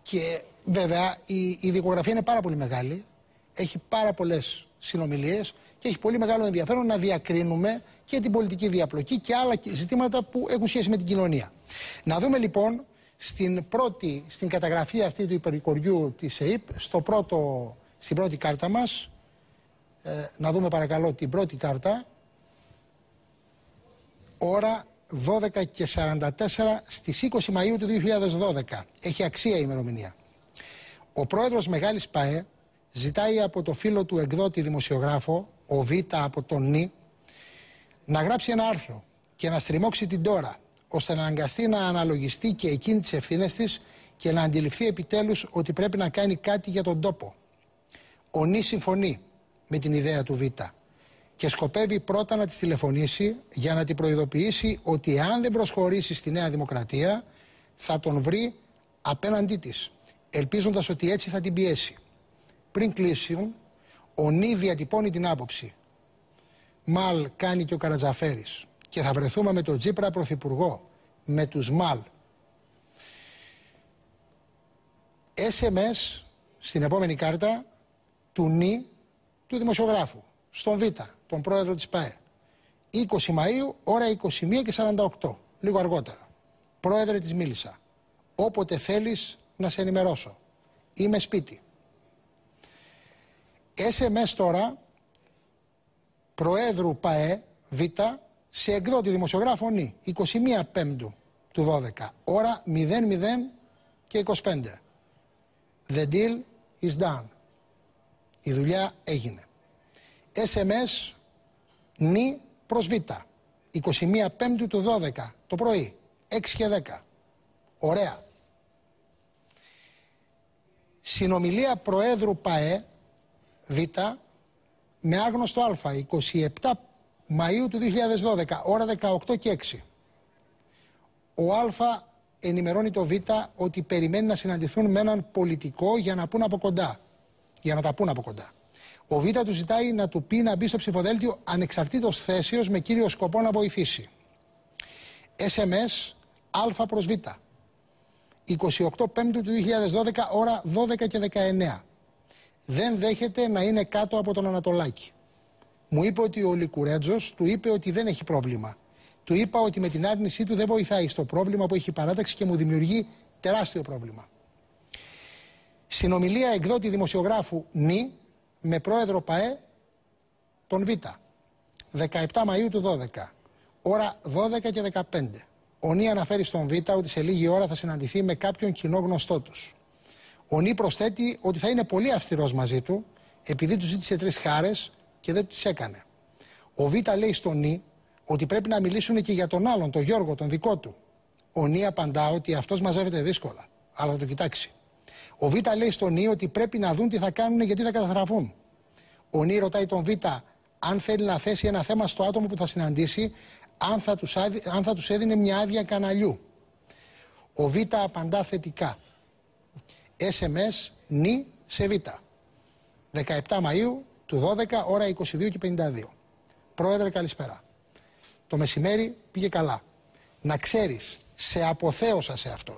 Και βέβαια η δικογραφία είναι πάρα πολύ μεγάλη, έχει πάρα πολλές συνομιλίες και έχει πολύ μεγάλο ενδιαφέρον να διακρίνουμε και την πολιτική διαπλοκή και άλλα ζητήματα που έχουν σχέση με την κοινωνία. Να δούμε λοιπόν στην καταγραφή αυτή του υπερικοριού της ΕΕΠ, στην πρώτη κάρτα μας, να δούμε παρακαλώ την πρώτη κάρτα, ώρα 12:44 στις 20 Μαΐου του 2012. Έχει αξία η ημερομηνία. Ο πρόεδρος Μεγάλης ΠΑΕ ζητάει από το φίλο του εκδότη δημοσιογράφο, ο Β από τον Νι, να γράψει ένα άρθρο και να στριμώξει την τώρα, ώστε να αναγκαστεί να αναλογιστεί και εκείνη τις ευθύνες της και να αντιληφθεί επιτέλους ότι πρέπει να κάνει κάτι για τον τόπο. Ο Νι συμφωνεί με την ιδέα του Β και σκοπεύει πρώτα να της τηλεφωνήσει για να την προειδοποιήσει ότι αν δεν προσχωρήσει στη Νέα Δημοκρατία θα τον βρει απέναντί της, ελπίζοντας ότι έτσι θα την πιέσει. Πριν κλείσουν, ο Νι διατυπώνει την άποψη. Μαλ κάνει και ο Καρατζαφέρης και θα βρεθούμε με τον Τσίπρα πρωθυπουργό, με τους Μαλ. SMS στην επόμενη κάρτα του Νι, του δημοσιογράφου, στον Β, τον πρόεδρο της ΠΑΕ. 20 Μαΐου, ώρα 21:48, λίγο αργότερα. Πρόεδρε, της μίλησα. Όποτε θέλεις να σε ενημερώσω. Είμαι σπίτι. SMS τώρα, Προέδρου ΠΑΕ, Β, σε εκδότη δημοσιογράφο Νι, 21 Πέμπτου του 12, ώρα 00:25. The deal is done. Η δουλειά έγινε. SMS Νι προς Β, 21 Πέμπτου του 12, το πρωί, 6:10. Ωραία. Συνομιλία Προέδρου ΠΑΕ, Β, με άγνωστο Α, 27 Μαΐου του 2012, ώρα 18:06. Ο Α ενημερώνει το Β ότι περιμένει να συναντηθούν με έναν πολιτικό για να τα πούν από κοντά. Ο Β του ζητάει να του πει να μπει στο ψηφοδέλτιο ανεξαρτήτως θέσεως με κύριο σκοπό να βοηθήσει. SMS Α προς Β, 28 Πέμπτου του 2012, ώρα 12:19. Δεν δέχεται να είναι κάτω από τον Ανατολάκη. Μου είπε ότι ο Λικουρέτζος του είπε ότι δεν έχει πρόβλημα. Του είπα ότι με την άρνησή του δεν βοηθάει στο πρόβλημα που έχει η παράταξη και μου δημιουργεί τεράστιο πρόβλημα. Συνομιλία εκδότη δημοσιογράφου Νι με πρόεδρο ΠΑΕ τον Β, 17 Μαΐου του 12, ώρα 12:15. Ο Νι αναφέρει στον Β ότι σε λίγη ώρα θα συναντηθεί με κάποιον κοινό γνωστό τους. Ο Νι προσθέτει ότι θα είναι πολύ αυστηρός μαζί του επειδή του ζήτησε 3 χάρες και δεν τις έκανε. Ο Β λέει στον Νι ότι πρέπει να μιλήσουν και για τον άλλον, τον Γιώργο, τον δικό του. Ο Νι απαντά ότι αυτός μαζεύεται δύσκολα, αλλά θα το κοιτάξει. Ο Β λέει στον Νι ότι πρέπει να δουν τι θα κάνουν γιατί θα καταστραφούν. Ο Νι ρωτάει τον Β αν θέλει να θέσει ένα θέμα στο άτομο που θα συναντήσει, αν θα τους έδινε μια άδεια καναλιού. Ο Β απαντά θετικά. SMS Νι σε Β, 17 Μαΐου του 12, ώρα 22:52. Πρόεδρε, καλησπέρα. Το μεσημέρι πήγε καλά. Να ξέρεις, σε αποθέωσα σε αυτόν.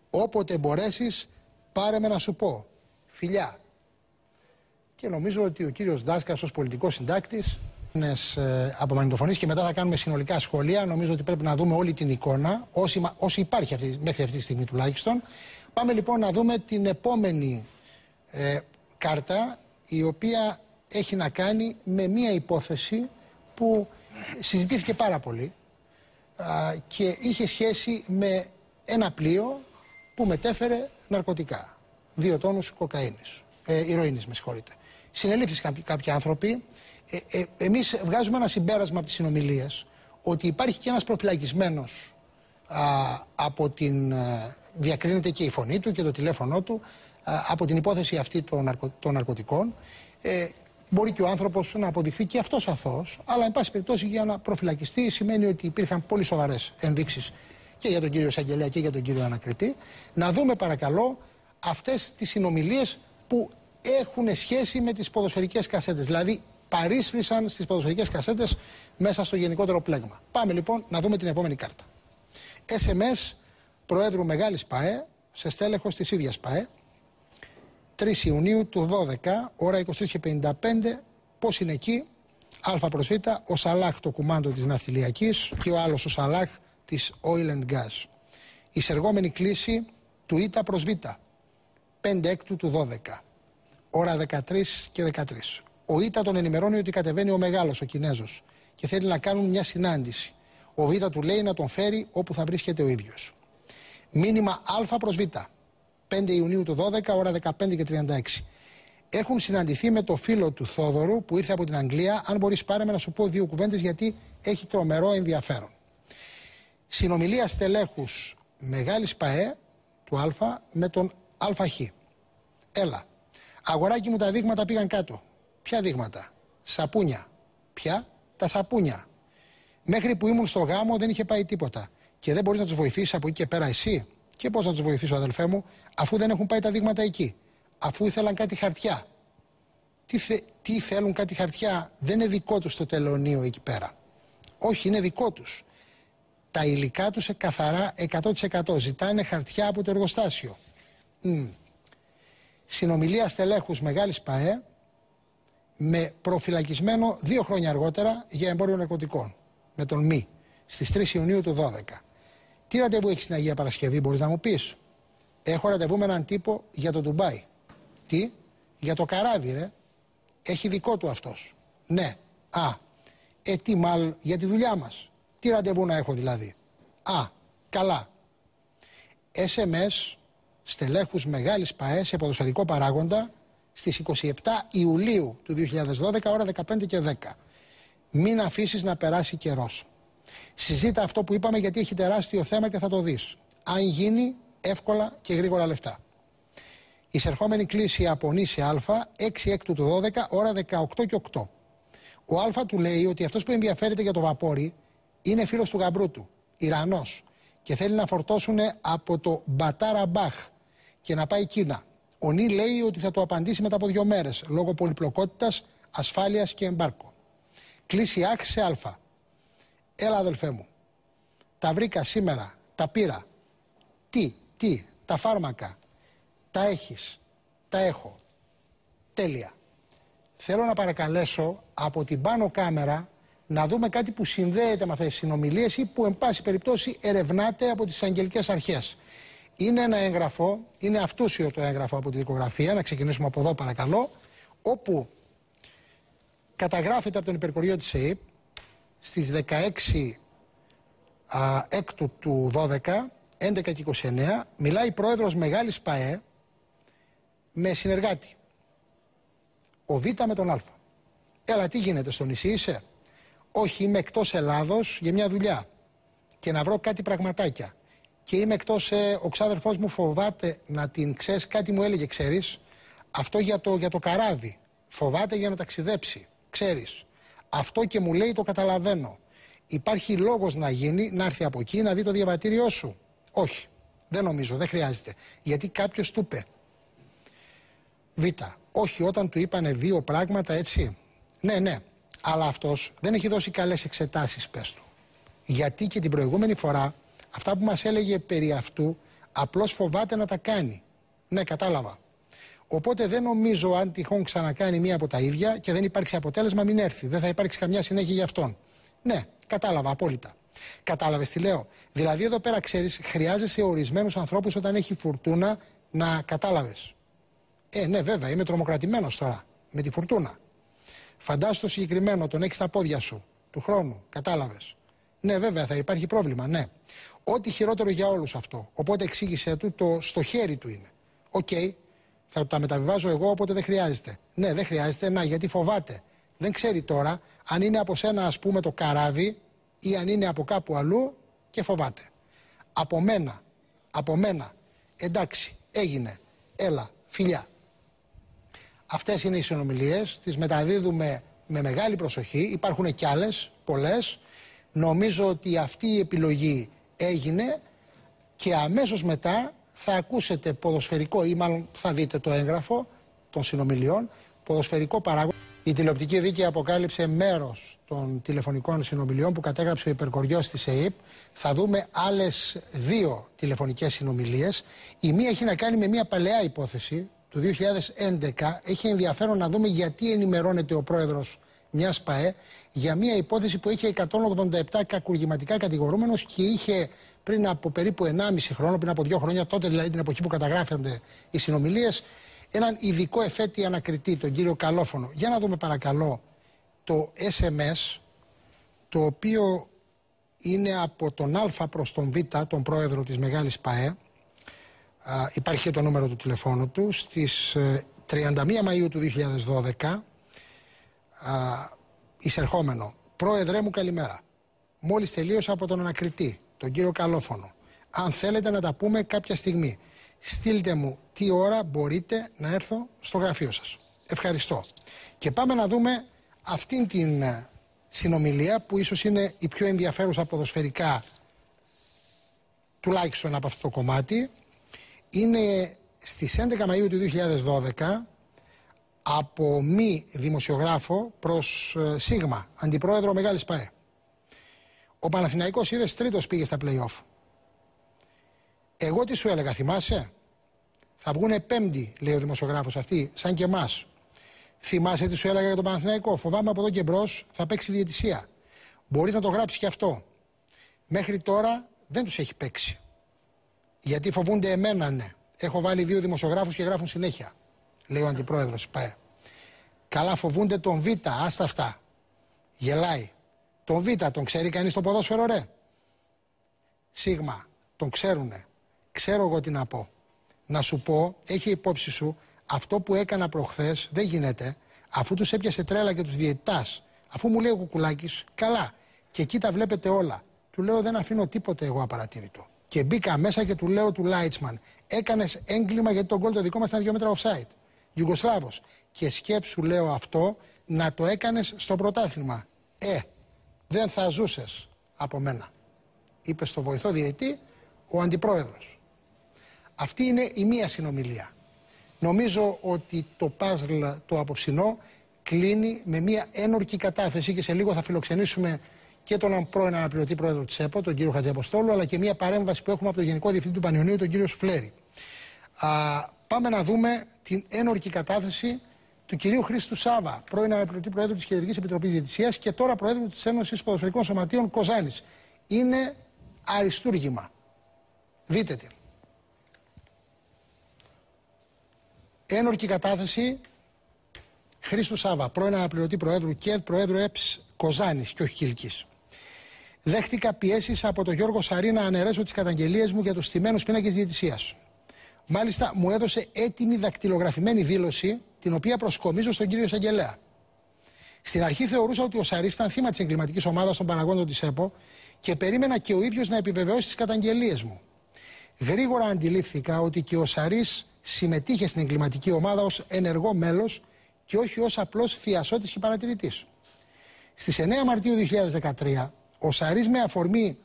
Όποτε μπορέσεις, πάρε με να σου πω. Φιλιά. Και νομίζω ότι ο κύριος Δάσκας ως πολιτικός συντάκτης απομαγνητοφωνήσει και μετά θα κάνουμε συνολικά σχόλια. Νομίζω ότι πρέπει να δούμε όλη την εικόνα, όσοι υπάρχει μέχρι αυτή τη στιγμή τουλάχιστον. Πάμε λοιπόν να δούμε την επόμενη κάρτα, η οποία έχει να κάνει με μία υπόθεση που συζητήθηκε πάρα πολύ και είχε σχέση με ένα πλοίο που μετέφερε ναρκωτικά. 2 τόνους ηρωίνης, με συγχωρείτε. Συνελήφθησαν κάποιοι άνθρωποι. Εμείς βγάζουμε ένα συμπέρασμα από τις συνομιλίες ότι υπάρχει και ένας προφυλακισμένος από την... διακρίνεται και η φωνή του και το τηλέφωνο του από την υπόθεση αυτή των ναρκωτικών. Μπορεί και ο άνθρωπος να αποδειχθεί και αυτός αθώος, αλλά εν πάση περιπτώσει για να προφυλακιστεί σημαίνει ότι υπήρχαν πολύ σοβαρές ενδείξεις και για τον κύριο Εισαγγελέα και για τον κύριο Ανακριτή. Να δούμε παρακαλώ αυτές τις συνομιλίες που έχουν σχέση με τις ποδοσφαιρικές κασέτες, δηλαδή παρίσφρησαν στις ποδοσφαιρικές κασέτες μέσα στο γενικότερο πλέγμα. Πάμε λοιπόν να δούμε την επόμενη κάρτα. SMS Προέδρου Μεγάλης ΠΑΕ σε στέλεχος της ίδιας ΠΑΕ. 3 Ιουνίου του 12, ώρα 23:55, πώς είναι εκεί? Α προς Β, ο Σαλάχ το κουμάντο της ναυτιλιακής και ο άλλος ο Σαλάχ της Oil and Gas. Εισεργόμενη κλίση του Ήτα προς Β, 5 Έκτου του 12, ώρα 13:13. Ο Ήτα τον ενημερώνει ότι κατεβαίνει ο μεγάλος, ο Κινέζος, και θέλει να κάνουν μια συνάντηση. Ο Β του λέει να τον φέρει όπου θα βρίσκεται ο ίδιος. Μήνυμα Α προς Β, 5 Ιουνίου του 12, ώρα 15:36. Έχουν συναντηθεί με το φίλο του Θόδωρου που ήρθε από την Αγγλία. Αν μπορείς πάρε με να σου πω 2 κουβέντες γιατί έχει τρομερό ενδιαφέρον. Συνομιλία στελέχους μεγάλης ΠΑΕ του Α με τον ΑΧ. Έλα. Αγοράκι μου, τα δείγματα πήγαν κάτω. Ποια δείγματα? Σαπούνια. Ποια? Τα σαπούνια. Μέχρι που ήμουν στο γάμο δεν είχε πάει τίποτα. Και δεν μπορείς να τους βοηθήσεις από εκεί και πέρα εσύ? Και πώς να τους βοηθήσω, αδελφέ μου, αφού δεν έχουν πάει τα δείγματα εκεί? Αφού ήθελαν κάτι χαρτιά. Τι θέλουν κάτι χαρτιά? Δεν είναι δικό τους το τελωνείο εκεί πέρα. Όχι, είναι δικό τους. Τα υλικά τους καθαρά 100%. Ζητάνε χαρτιά από το εργοστάσιο. Συνομιλία στελέχους μεγάλης ΠΑΕ με προφυλακισμένο 2 χρόνια αργότερα για εμπόριο ναρκωτικών. Με τον Μη, στις 3 Ιουνίου του 12. Τι ραντεβού έχεις στην Αγία Παρασκευή, μπορείς να μου πεις? Έχω ραντεβού με έναν τύπο για το Ντουμπάι. Τι? Για το καράβι, ρε. Έχει δικό του αυτός. Ναι. Τι μάλλον για τη δουλειά μας. Τι ραντεβού να έχω δηλαδή? Καλά. SMS στελέχους μεγάλης ΠΑΕ σε ποδοσφαιρικό παράγοντα στις 27 Ιουλίου του 2012, ώρα 15:10. Μην αφήσεις να περάσει καιρός. Συζήτα αυτό που είπαμε γιατί έχει τεράστιο θέμα και θα το δεις. Αν γίνει, εύκολα και γρήγορα λεφτά. Εισερχόμενη κλίση από νήσι Α, 6 Έκτου του 12, ώρα 18:08. Ο Α του λέει ότι αυτός που ενδιαφέρεται για το βαπόρι είναι φίλος του γαμπρού του, Ιρανός, και θέλει να φορτώσουν από το Μπατάρα Μπαχ και να πάει Κίνα. Ο Νι λέει ότι θα το απαντήσει μετά από 2 μέρες, λόγω πολυπλοκότητας, ασφάλειας και εμπάρκο. Κλίση άξισε Α. Έλα, αδελφέ μου. Τα βρήκα σήμερα, τα πήρα. Τι, τα φάρμακα. Τα έχεις. Τα έχω. Τέλεια. Θέλω να παρακαλέσω από την πάνω κάμερα να δούμε κάτι που συνδέεται με αυτές τις συνομιλίες ή που εν πάση περιπτώσει ερευνάται από τις αγγελικές αρχές. Είναι ένα έγγραφο, είναι αυτούσιο το έγγραφο από τη δικογραφία, να ξεκινήσουμε από εδώ παρακαλώ, όπου καταγράφεται από τον υπερκοριό της ΕΕΠ στις 16 Έκτου του 12, 11:29, μιλάει πρόεδρος μεγάλης ΠΑΕ με συνεργάτη. Ο Β με τον Α. Έλα, τι γίνεται, στο νησί είσαι? Όχι, είμαι εκτός Ελλάδος για μια δουλειά και να βρω κάτι πραγματάκια. Και είμαι εκτός, ο ξάδερφός μου φοβάται να την ξέρεις, κάτι μου έλεγε, ξέρεις, αυτό για το καράβι. Φοβάται για να ταξιδέψει, ξέρεις. Αυτό και μου λέει το καταλαβαίνω. Υπάρχει λόγος να γίνει, να έρθει από εκεί να δει το διαβατήριό σου? Όχι, δεν νομίζω, δεν χρειάζεται. Γιατί κάποιος του είπε. Β. Όχι, όταν του είπανε 2 πράγματα, έτσι. Ναι. Αλλά αυτός δεν έχει δώσει καλές εξετάσεις, πες του. Γιατί και την προηγούμενη φορά αυτά που μας έλεγε περί αυτού απλώς φοβάται να τα κάνει. Ναι, κατάλαβα. Οπότε δεν νομίζω, αν τυχόν ξανακάνει μία από τα ίδια και δεν υπάρξει αποτέλεσμα, μην έρθει. Δεν θα υπάρξει καμιά συνέχεια για αυτόν. Ναι, κατάλαβα, απόλυτα. Κατάλαβες τι λέω? Δηλαδή εδώ πέρα, ξέρεις, χρειάζεσαι ορισμένους ανθρώπους όταν έχει φουρτούνα να κατάλαβες. Ναι, βέβαια, είμαι τρομοκρατημένος τώρα με τη φουρτούνα. Φαντάσου το συγκεκριμένο, τον έχεις στα πόδια σου του χρόνου, κατάλαβες? Ναι, βέβαια, θα υπάρχει πρόβλημα, ναι. Ό,τι χειρότερο για όλους αυτό. Οπότε εξήγησε του, στο χέρι του είναι. Οκ, θα τα μεταβιβάζω εγώ, οπότε δεν χρειάζεται. Ναι, δεν χρειάζεται, γιατί φοβάται. Δεν ξέρει τώρα αν είναι από σένα, ας πούμε, το καράβι ή αν είναι από κάπου αλλού και φοβάται. Από μένα, εντάξει, έγινε, έλα, φιλιά. Αυτές είναι οι συνομιλίες, τις μεταδίδουμε με μεγάλη προσοχή, υπάρχουν κι άλλες, πολλές. Νομίζω ότι αυτή η επιλογή έγινε και αμέσως μετά θα ακούσετε ποδοσφαιρικό, ή μάλλον θα δείτε το έγγραφο των συνομιλιών, ποδοσφαιρικό παράγοντα. Η τηλεοπτική δίκη αποκάλυψε μέρος των τηλεφωνικών συνομιλιών που κατέγραψε ο υπερκοριός της ΕΕΠ. Θα δούμε άλλες 2 τηλεφωνικές συνομιλίες. Η μία έχει να κάνει με μια παλαιά υπόθεση του 2011. Έχει ενδιαφέρον να δούμε γιατί ενημερώνεται ο πρόεδρος μιας ΠΑΕ για μια υπόθεση που είχε 187 κακουργηματικά κατηγορούμενους και είχε πριν από περίπου 1,5 χρόνο, πριν από 2 χρόνια, τότε δηλαδή την εποχή που καταγράφονται οι συνομιλίες, έναν ειδικό εφέτη ανακριτή, τον κύριο Καλόφωνο. Για να δούμε παρακαλώ το SMS, το οποίο είναι από τον Α προς τον Β, τον πρόεδρο της Μεγάλης ΠΑΕ. Υπάρχει και το νούμερο του τηλεφώνου του. Στις 31 Μαΐου του 2012, εισερχόμενο: Πρόεδρέ μου, καλημέρα. Μόλις τελείωσα από τον ανακριτή, τον κύριο Καλόφωνο. Αν θέλετε να τα πούμε κάποια στιγμή, στείλτε μου τι ώρα μπορείτε να έρθω στο γραφείο σας. Ευχαριστώ. Και πάμε να δούμε αυτήν την συνομιλία που ίσως είναι η πιο ενδιαφέρουσα ποδοσφαιρικά, τουλάχιστον από αυτό το κομμάτι. Είναι στις 11 Μαΐου του 2012 από μη δημοσιογράφο προς Σίγμα, αντιπρόεδρο Μεγάλης ΠΑΕ. Ο Παναθηναϊκός, είδες, τρίτος πήγε στα play-off. Εγώ τι σου έλεγα, θυμάσαι? Θα βγουνε πέμπτη, λέει ο δημοσιογράφος αυτή, σαν και εμάς. Θυμάσαι τι σου έλεγα για τον Παναθηναϊκό? Φοβάμαι από εδώ και μπρος θα παίξει διαιτησία. Μπορείς να το γράψεις και αυτό. Μέχρι τώρα δεν τους έχει παίξει. Γιατί φοβούνται εμένα, ναι. Έχω βάλει 2 δημοσιογράφους και γράφουν συνέχεια, λέει ο αντιπρόεδρος ΠΑΕ. Καλά, φοβούνται τον Β, άστα αυτά. Γελάει. Τον Β τον ξέρει κανείς το ποδόσφαιρο, ρε? Σίγμα, τον ξέρουνε. Ξέρω εγώ τι να πω. Να σου πω, έχει υπόψη σου, αυτό που έκανα προχθές δεν γίνεται, αφού τους έπιασε τρέλα και τους διαιτητάς. Αφού μου λέει ο Κουκουλάκης, καλά, και εκεί τα βλέπετε όλα. Του λέω, δεν αφήνω τίποτε εγώ απαρατήρητο. Και μπήκα μέσα και του λέω του Λάιτσμαν, έκανες έγκλημα γιατί τον γκολ το δικό μας ήταν 2 μέτρα offside. Ιουγκοσλάβος. Και σκέψου, λέω, αυτό να το έκανες στο πρωτάθλημα. Δεν θα ζούσες από μένα, είπε στο βοηθό διαιτητή ο αντιπρόεδρος. Αυτή είναι η μία συνομιλία. Νομίζω ότι το παζλ το απόψινό κλείνει με μια ένορκη κατάθεση και σε λίγο θα φιλοξενήσουμε και τον πρώην αναπληρωτή πρόεδρο της ΕΠΟ, τον κύριο Χατζιαποστόλου, αλλά και μια παρέμβαση που έχουμε από τον Γενικό Διευθυντή του Πανιωνίου, τον κύριο Σουφλέρη. Πάμε να δούμε την ένορκη κατάθεση του κυρίου Χρήστου Σάβα, πρώην αναπληρωτή πρόεδρο της Κεντρικής Επιτροπής Διαιτησίας και τώρα πρόεδρο της Ένωσης Ποδοσφαιρικών Σωματείων Κοζάνης. Είναι αριστούργημα. Δείτε την. Ένορκη κατάθεση Χρήστου Σάβα, πρώην αναπληρωτή προέδρου και προέδρου ΕΠΣ Κοζάνης και όχι Κιλκής. Δέχτηκα πιέσεις από τον Γιώργο Σαρή να αναιρέσω τις καταγγελίες μου για τους στημένους πίνακες διαιτησίας. Μάλιστα, μου έδωσε έτοιμη δακτυλογραφημένη δήλωση, την οποία προσκομίζω στον κύριο Εισαγγελέα. Στην αρχή θεωρούσα ότι ο Σαρής ήταν θύμα της εγκληματικής ομάδας των παραγόντων της ΕΠΟ και περίμενα και ο ίδιος να επιβεβαιώσει τις καταγγελίες μου. Γρήγορα αντιλήφθηκα ότι και ο Σαρής συμμετείχε στην εγκληματική ομάδα ως ενεργό μέλος και όχι ως απλός θειασότης και παρατηρητής. Στις 9 Μαρτίου 2013, ο Σαρής, με αφορμή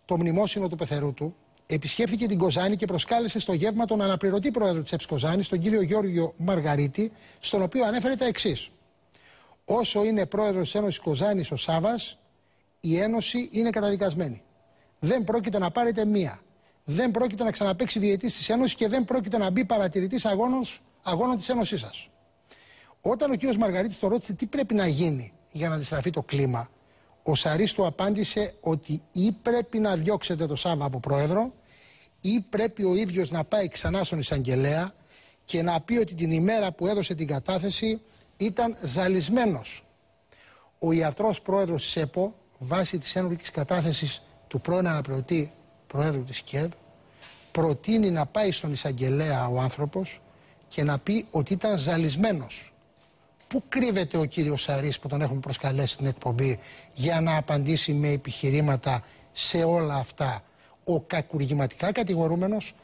το μνημόσυνο του πεθερού του, επισκέφθηκε την Κοζάνη και προσκάλεσε στο γεύμα τον αναπληρωτή πρόεδρο της ΕΠΣ Κοζάνης, τον κύριο Γιώργιο Μαργαρίτη, στον οποίο ανέφερε τα εξής. Όσο είναι πρόεδρος της Ένωσης Κοζάνης ο Σάβας, η Ένωση είναι καταδικασμένη. Δεν πρόκειται να πάρετε μία. Δεν πρόκειται να ξαναπαίξει διαιτητής της Ένωσης και δεν πρόκειται να μπει παρατηρητής αγώνων της Ένωσής σας. Όταν ο κύριος Μαργαρίτης το ρώτησε τι πρέπει να γίνει για να αντιστραφεί το κλίμα, ο Σαρής του απάντησε ότι ή πρέπει να διώξετε το Σάβα από πρόεδρο ή πρέπει ο ίδιος να πάει ξανά στον εισαγγελέα και να πει ότι την ημέρα που έδωσε την κατάθεση ήταν ζαλισμένος. Ο ιατρός πρόεδρος της ΕΠΟ, βάσει της ένορκης κατάθεσης του πρώην αναπληρωτή πρόεδρου της ΚΕΔ, προτείνει να πάει στον εισαγγελέα ο άνθρωπος και να πει ότι ήταν ζαλισμένος. Πού κρύβεται ο κύριος Σαρής που τον έχουμε προσκαλέσει στην εκπομπή για να απαντήσει με επιχειρήματα σε όλα αυτά? Ο κακουργηματικά κατηγορούμενος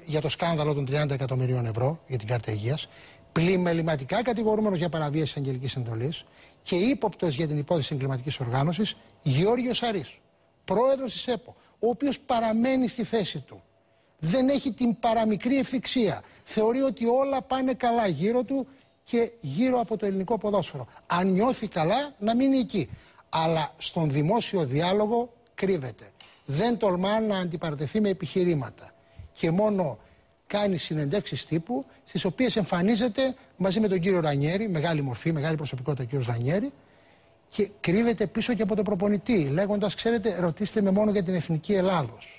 για το σκάνδαλο των 30 εκατομμυρίων ευρώ για την κάρτα υγείας, πλημεληματικά κατηγορούμενος για παραβίαση της αγγελικής εντολής και ύποπτος για την υπόθεση εγκληματικής οργάνωσης Γεώργιος Σαρής, πρόεδρος της ΕΠΟ, ο οποίος παραμένει στη θέση του. Δεν έχει την παραμικρή ευθυξία. Θεωρεί ότι όλα πάνε καλά γύρω του και γύρω από το ελληνικό ποδόσφαιρο. Αν νιώθει καλά, να μείνει εκεί. Αλλά στον δημόσιο διάλογο κρύβεται. Δεν τολμά να αντιπαρατεθεί με επιχειρήματα. Και μόνο κάνει συνεντεύξεις τύπου, στις οποίες εμφανίζεται μαζί με τον κύριο Ρανιέρη, μεγάλη μορφή, μεγάλη προσωπικότητα ο κύριος Ρανιέρη, και κρύβεται πίσω και από τον προπονητή, λέγοντας, ξέρετε, ρωτήστε με μόνο για την Εθνική Ελλάδος.